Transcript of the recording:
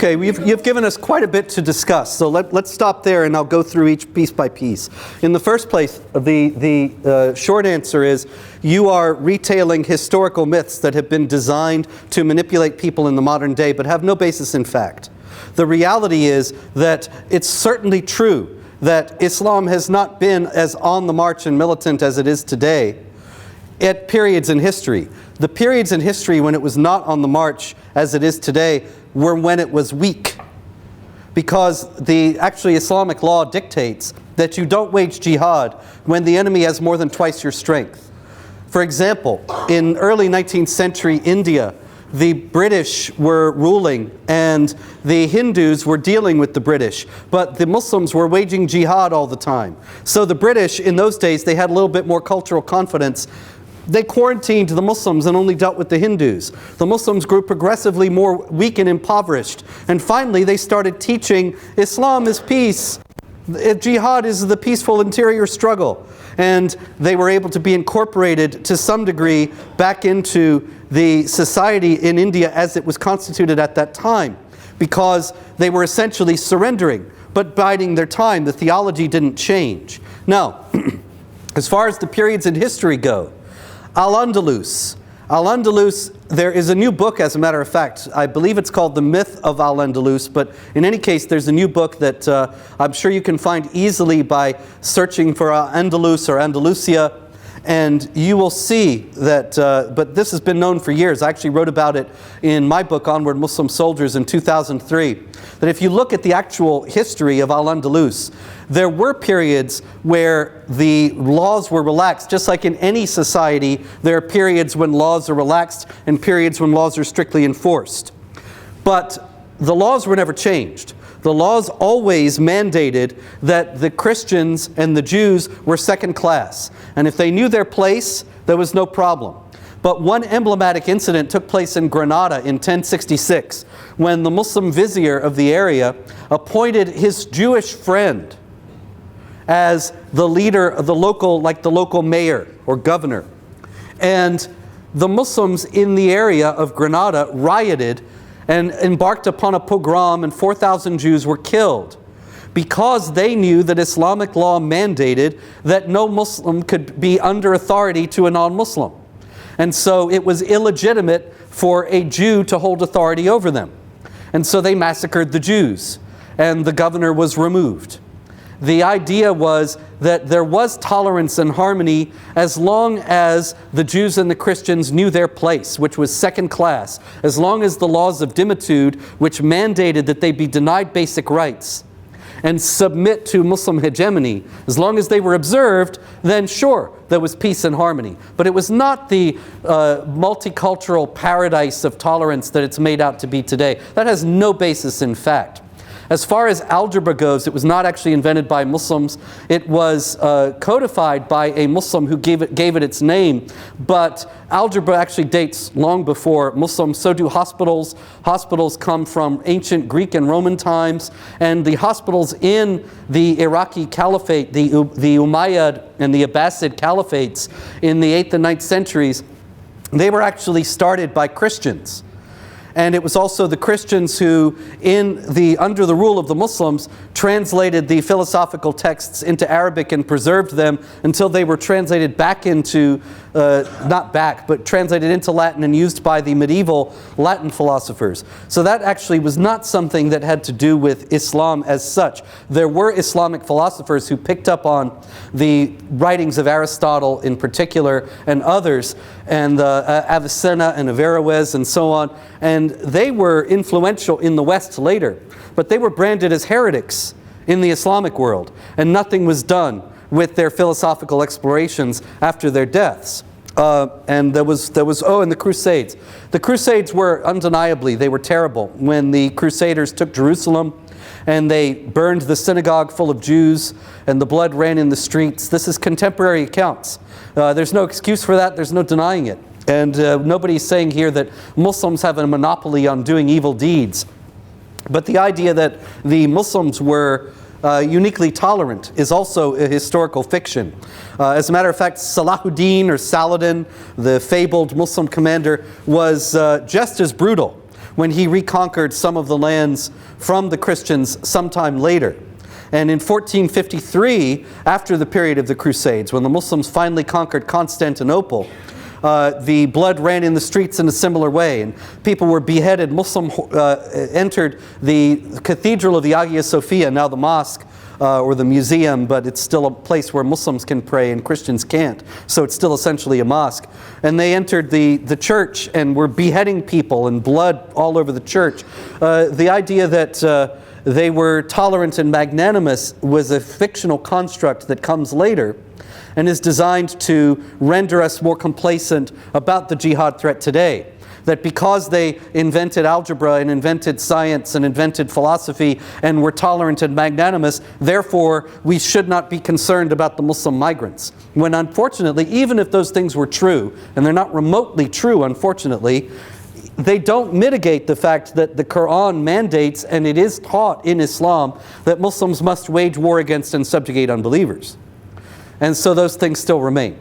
Okay, you've given us quite a bit to discuss, so let's stop there and I'll go through each piece by piece. In the first place, the short answer is you are retailing historical myths that have been designed to manipulate people in the modern day but have no basis in fact. The reality is that it's certainly true that Islam has not been as on the march and militant as it is today at periods in history. The periods in history when it was not on the march as it is today were when it was weak. Because actually Islamic law dictates that you don't wage jihad when the enemy has more than twice your strength. For example, in early 19th century India, the British were ruling and the Hindus were dealing with the British, but the Muslims were waging jihad all the time. So the British, in those days, they had a little bit more cultural confidence. They quarantined the Muslims and only dealt with the Hindus. The Muslims grew progressively more weak and impoverished. And finally, they started teaching Islam is peace. Jihad is the peaceful interior struggle. And they were able to be incorporated to some degree back into the society in India as it was constituted at that time, because they were essentially surrendering, but biding their time. The theology didn't change. Now, as far as the periods in history go, Al-Andalus. Al-Andalus, there is a new book, as a matter of fact. I believe it's called The Myth of Al-Andalus, but in any case, there's a new book that I'm sure you can find easily by searching for Al-Andalus or Andalusia, and you will see that, but this has been known for years. I actually wrote about it in my book, Onward Muslim Soldiers, in 2003, that if you look at the actual history of Al-Andalus, there were periods where the laws were relaxed. Just like in any society, there are periods when laws are relaxed and periods when laws are strictly enforced. But the laws were never changed. The laws always mandated that the Christians and the Jews were second class. And if they knew their place, there was no problem. But one emblematic incident took place in Granada in 1066, when the Muslim vizier of the area appointed his Jewish friend as the leader of the local, like the local mayor or governor. And the Muslims in the area of Granada rioted and embarked upon a pogrom, and 4,000 Jews were killed because they knew that Islamic law mandated that no Muslim could be under authority to a non-Muslim. And so it was illegitimate for a Jew to hold authority over them. And so they massacred the Jews, and the governor was removed. The idea was that there was tolerance and harmony as long as the Jews and the Christians knew their place, which was second class, as long as the laws of dimitude, which mandated that they be denied basic rights and submit to Muslim hegemony, as long as they were observed, then sure, there was peace and harmony. But it was not the multicultural paradise of tolerance that it's made out to be today. That has no basis in fact. As far as algebra goes, it was not actually invented by Muslims. It was codified by a Muslim who gave it its name. But algebra actually dates long before Muslims. So do hospitals. Hospitals come from ancient Greek and Roman times. And the hospitals in the Iraqi Caliphate, the Umayyad and the Abbasid Caliphates in the 8th and 9th centuries, they were actually started by Christians. And it was also the Christians who, under the rule of the Muslims, translated the philosophical texts into Arabic and preserved them until they were translated back into, but translated into Latin and used by the medieval Latin philosophers. So that actually was not something that had to do with Islam as such. There were Islamic philosophers who picked up on the writings of Aristotle in particular and others, and Avicenna and Averroes and so on, and they were influential in the West later, but they were branded as heretics in the Islamic world, and nothing was done with their philosophical explorations after their deaths. And there was and the Crusades. The Crusades were undeniably, they were terrible. When the Crusaders took Jerusalem and they burned the synagogue full of Jews and the blood ran in the streets. This is contemporary accounts. There's no excuse for that, there's no denying it. And nobody's saying here that Muslims have a monopoly on doing evil deeds. But the idea that the Muslims were uniquely tolerant is also a historical fiction. As a matter of fact, Salahuddin or Saladin, the fabled Muslim commander, was just as brutal. when he reconquered some of the lands from the Christians sometime later. And in 1453, after the period of the Crusades, when the Muslims finally conquered Constantinople, the blood ran in the streets in a similar way, and people were beheaded. Muslim entered the Cathedral of the Hagia Sophia, now the mosque, or the museum, but it's still a place where Muslims can pray and Christians can't. So it's still essentially a mosque. And they entered the church and were beheading people, and blood all over the church. The idea that they were tolerant and magnanimous was a fictional construct that comes later and is designed to render us more complacent about the jihad threat today. That because they invented algebra and invented science and invented philosophy and were tolerant and magnanimous, therefore we should not be concerned about the Muslim migrants. When unfortunately, even if those things were true, and they're not remotely true unfortunately, they don't mitigate the fact that the Quran mandates, and it is taught in Islam, that Muslims must wage war against and subjugate unbelievers. And so those things still remain.